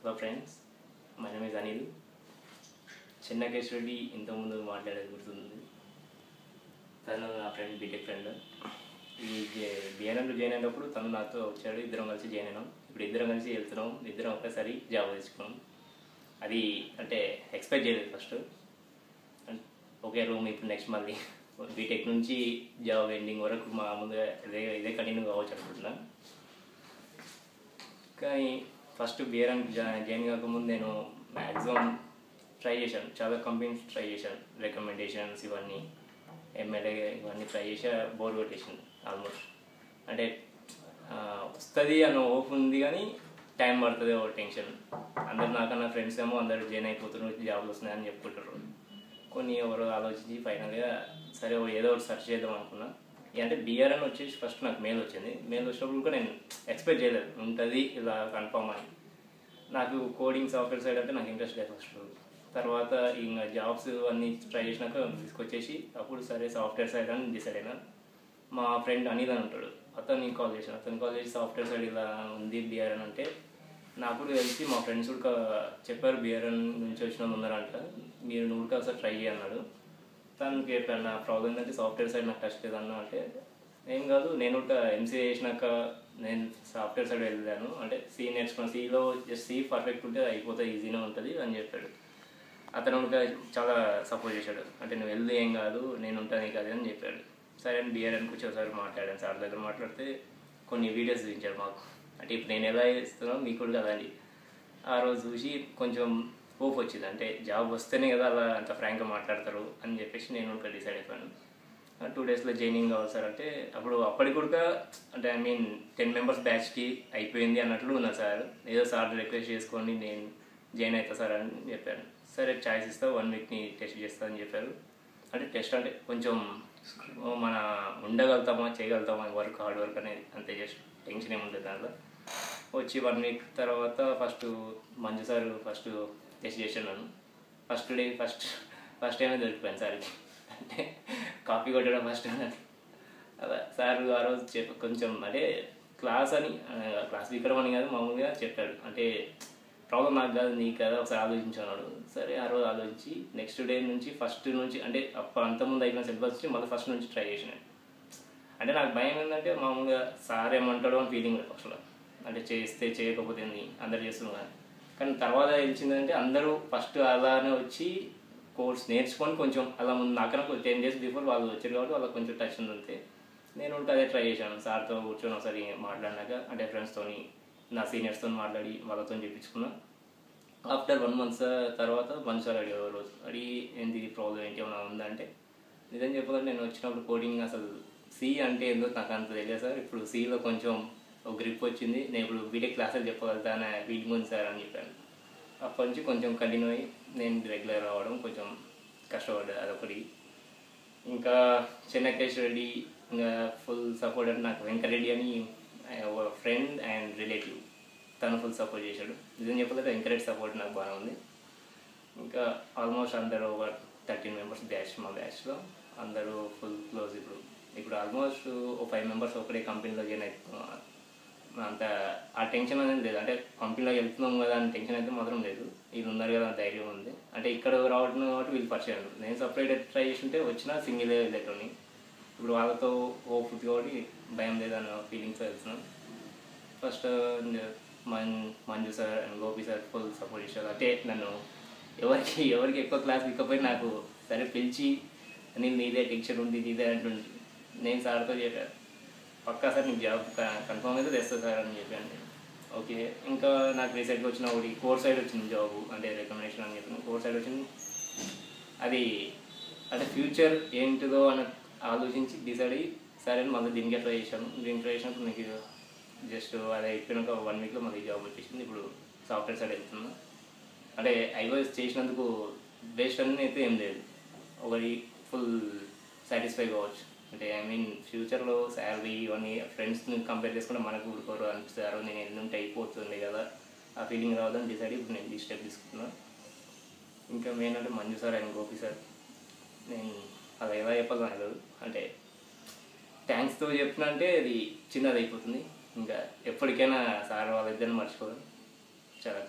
Hello friends, my name is Anil. Chennakeshwari ఇంతకుముందు మాట్లాడేది గుర్తుంది. తను నా ఫ్రెండ్, బీటెక్ ఫ్రెండ్. ఈ బిఎన్ఎంలో జాయిన్ అయినప్పుడు తను నాతో వచ్చాడు. ఇద్దరం కలిసి జాయిన్ అయినాం. ఇప్పుడు ఇద్దరం కలిసి వెళ్తున్నాం. ఇద్దరం ఒకేసారి జాబ్ తెచ్చుకున్నాం. అది అంటే ఎక్స్పెక్ట్ చేయలేదు ఫస్ట్. ఒకే రూమ్. ఇప్పుడు నెక్స్ట్ మళ్ళీ బీటెక్ నుంచి జాబ్ ఎండింగ్ వరకు మా ముందుగా ఇదే కంటిన్యూ కావచ్చు అనుకుంటున్నాను. కానీ ఫస్ట్ బిఆర్ఎం జాయిన్ కాకముందు నేను మ్యాక్సిమం ట్రై చేశాను. చాలా కంపెనీస్ ట్రై చేశాను. రికమెండేషన్స్ ఇవన్నీ, ఎమ్మెల్యే ఇవన్నీ ట్రై చేసా. బోర్ కొట్టేసింది ఆల్మోస్ట్. అంటే వస్తుంది అన్న హోప్ ఉంది, కానీ టైం పడుతుంది. ఓ టెన్షన్. అందరు నాకన్నా ఫ్రెండ్స్ ఏమో అందరు జాయిన్ అయిపోతున్నారు, జాబ్లు వస్తున్నాయని చెప్పుకుంటారు. కొన్ని ఎవరు ఆలోచించి ఫైనల్గా సరే ఏదో ఒకటి సెర్చ్ చేద్దాం అనుకున్నా. అంటే బిఆర్ఎన్ వచ్చేసి ఫస్ట్ నాకు మెయిల్ వచ్చింది. మెయిల్ వచ్చినప్పుడు కూడా నేను ఎక్స్పెక్ట్ చేయలేదు ఉంటుంది ఇలా కన్ఫర్మ్ అని. నాకు కోడింగ్ సాఫ్ట్వేర్ సైడ్ అంటే నాకు ఇంట్రెస్ట్ లేదు ఫస్ట్. తర్వాత ఇంకా జాబ్స్ అన్నీ ట్రై చేసినాక తీసుకొచ్చేసి అప్పుడు సరే సాఫ్ట్వేర్ సైడ్ అని డిసైడ్ అయినా. మా ఫ్రెండ్ అనిల్ అని ఉంటాడు, అతను కాల్ చేశాను. అతను కాల్ చేసి సాఫ్ట్వేర్ సైడ్ ఇలా ఉంది బిఆర్ఎన్ అంటే, నాకు కూడా తెలిసి మా ఫ్రెండ్స్ కూడా చెప్పారు బిఆర్ఎన్ నుంచి వచ్చిన వాళ్ళు ఉన్నారంట, మీరు నువ్వు కూడా ఒకసారి ట్రై చేయన్నాడు. తనకి చెప్పాను నా ప్రాబ్లం ఏంటంటే సాఫ్ట్వేర్ సైడ్ నాకు టచ్ లేదన్నా. అంటే ఏం కాదు, నేను కూడా ఎంసీఏ చేసినాక నేను సాఫ్ట్వేర్ సైడ్ వెళ్ళాను. అంటే సి నేర్చుకున్నాను. సిలో జస్ట్ సి పర్ఫెక్ట్ ఉంటే అయిపోతే ఈజీనే ఉంటుంది అని చెప్పాడు. అతను కూడా చాలా సపోర్ట్ చేశాడు. అంటే నువ్వు వెళ్తే ఏం కాదు, నేను ఉంటాను కాదు అని చెప్పాడు. సరే అని బిఆర్ఎన్కి వచ్చి ఒకసారి మాట్లాడాను. సార్ దగ్గర మాట్లాడితే కొన్ని వీడియోస్ చూపించాడు మాకు. అంటే ఇప్పుడు నేను ఎలా చేస్తున్నాను మీకు కూడా కదండి. ఆ రోజు చూసి కొంచెం హోప్ వచ్చింది. అంటే జాబ్ వస్తేనే కదా అలా అంత ఫ్రాంక్గా మాట్లాడతారు అని చెప్పేసి నేను కూడా డిసైడ్ అయిపోయాను. 2 డేస్లో జాయినింగ్ కావాలి సార్ అంటే, అప్పటికి కూడా అంటే 10 మెంబర్స్ బ్యాచ్కి అయిపోయింది అన్నట్లు ఉన్నారు సార్. ఏదో సార్ రిక్వెస్ట్ చేసుకోండి నేను జాయిన్ అవుతా సార్ అని చెప్పాను. సరే ఛాయిస్ ఇస్తా, 1 వీక్ని టెస్ట్ చేస్తా అని చెప్పారు. అంటే టెస్ట్ అంటే కొంచెం మన ఉండగలుగుతామా చేయగలుగుతామా వర్క్, హార్డ్ వర్క్ అనేది అంతే. జస్ట్ టెన్షన్ ఏముంటుంది దాంట్లో. వచ్చి 1 వీక్ తర్వాత first Manju sir first test చేశాను నన్ను. ఫస్ట్ టైమే దొరికిపోయాను సార్కి. అంటే కాపీ కొట్టడం ఫస్ట్ అన్నది. అలా సార్ ఆ రోజు కొంచెం అంటే క్లాస్ వీకడం అని కాదు, మామూలుగా చెప్పాడు. అంటే ప్రాబ్లం నాకు కాదు నీకు కదా, ఒకసారి ఆలోచించాడు. సరే ఆ రోజు ఆలోచించి నెక్స్ట్ డే నుంచి ఫస్ట్ నుంచి అంటే అంతకుముందు అయిపోయిన సిలబస్ నుంచి మళ్ళీ ఫస్ట్ నుంచి ట్రై చేసినాను. అంటే నాకు భయం ఏంటంటే మామూలుగా సార్ ఏమంటాడో అని ఫీలింగ్ ఫస్ట్లో. అంటే చేస్తే చేయకపోతే అందరు చేస్తున్నారు. కానీ తర్వాత తెలిసిందంటే అందరూ ఫస్ట్ అలానే వచ్చి కోర్స్ నేర్చుకొని కొంచెం అలా ముందు నాకన్నా 10 డేస్ బిఫోర్ వాళ్ళు వచ్చారు కాబట్టి వాళ్ళకి కొంచెం టచ్ ఉంది. నేను కూడా అదే ట్రై చేశాను. సార్తో కూర్చొని ఒకసారి మాట్లాడినాక అంటే ఫ్రెండ్స్తోని నా సీనియర్స్తో మాట్లాడి వాళ్ళతో చెప్పించుకున్నా. ఆఫ్టర్ 1 month తర్వాత మంచిగా అడిగి ఏంటి ప్రాబ్లం ఏంటి ఏమైనా ఉందంటే, నిజం చెప్పాలంటే నేను వచ్చినప్పుడు కోడింగ్ అసలు సి అంటే ఏందో నాకు అంత తెలియదు సార్. ఇప్పుడు సిలో కొంచెం ఒక గ్రిప్ వచ్చింది, నేను ఇప్పుడు బీటెక్ క్లాసులు చెప్పగలుగుతా అనే ఫీలింగ్ ఉంది సార్ అని చెప్పాను. అప్పటి నుంచి కొంచెం కంటిన్యూ అయ్యి నేను రెగ్యులర్ రావడం కొంచెం కష్టపడ్డా అదొకటి. ఇంకా చెన్నకేశ్వరెడ్డి ఇంకా ఫుల్ సపోర్ట్ అంటే నాకు వెంకరెడ్డి అని ఫ్రెండ్ అండ్ రిలేటివ్, తను ఫుల్ సపోర్ట్ చేశాడు. నిజం చెప్పలేదు, వెంకరెడ్డి సపోర్ట్ నాకు బాగా ఉంది. ఇంకా ఆల్మోస్ట్ అందరూ ఒక 13 మెంబర్స్ బ్యాచ్, మా బ్యాచ్లో అందరూ ఫుల్ క్లోజ్. ఇప్పుడు ఆల్మోస్ట్ 5 మెంబర్స్ ఒకటే కంపెనీలో జాయిన్ అవుతున్నాం. అంత ఆ టెన్షన్ అనేది లేదు. అంటే కంపెనీలోకి వెళ్తున్నాం కదా అని టెన్షన్ అయితే మాత్రం లేదు. వీళ్ళు ఉన్నారు కదా ధైర్యం ఉంది. అంటే ఇక్కడ రావడం కాబట్టి వీళ్ళు పరిచయం. నేను సపరేట్ ట్రై చేస్తుంటే వచ్చినా సింగిల్ వెళ్ళేటోని. ఇప్పుడు వాళ్ళతో హోప్ కాబట్టి భయం లేదన్న ఫీలింగ్స్ వెళ్తున్నాం. First Manju sir and Gopi sir full support చేశారు. అంటే నన్ను ఎవరికి ఎక్కువ క్లాస్ ఇకపోయి నాకు సరే పిలిచి నేను నీదే టెన్షన్ ఉంది నీదే అంటుంది. నేను సార్తో చెప్పాను, పక్కా సార్ నీకు జాబ్ కన్ఫర్మ్ అయితే తెస్తా సార్ అని చెప్పాను నేను. ఓకే. ఇంకా నాకు రీసెంట్గా వచ్చిన ఒకటి కోర్ సైడ్ వచ్చింది జాబు, అంటే రికమెండేషన్ అని చెప్పాను. కోర్ సైడ్ వచ్చింది. అది అంటే ఫ్యూచర్ ఏంటిదో అని ఆలోచించి డిసైడ్ అయ్యి సరే మళ్ళీ దీనికి ట్రై చేశాను. దీనికి ట్రై చేసినప్పుడు నీకు జస్ట్ అది అయిపోయినాక 1 వీక్లో మళ్ళీ జాబ్ వచ్చేసింది. ఇప్పుడు సాఫ్ట్వేర్ సైడ్ వెళ్తున్నా. అంటే ఐవాయిస్ చేసినందుకు బెస్ట్ అని అయితే ఏం లేదు, ఒకటి ఫుల్ సాటిస్ఫై కావచ్చు. అంటే ఫ్యూచర్లో శాలరీ ఇవన్నీ ఫ్రెండ్స్ని కంపేర్ చేసుకుంటే మనకు ఊరుకోరు అనిపిస్తారు. నేను ఎన్నుంటే అయిపోతుంది కదా ఆ ఫీలింగ్ రావద్దని డిసైడ్ ఇప్పుడు నేను ఈ స్టెప్ తీసుకుంటున్నాను. ఇంకా మెయిన్ అంటే Manju sir and Gopi sir, నేను అలా ఎలా చెప్పాలో తెలియదు. అంటే థ్యాంక్స్తో చెప్పిన అంటే అది చిన్నది అయిపోతుంది. ఇంకా ఎప్పటికైనా సార్ వాళ్ళిద్దరిని మర్చిపోదు. చాలా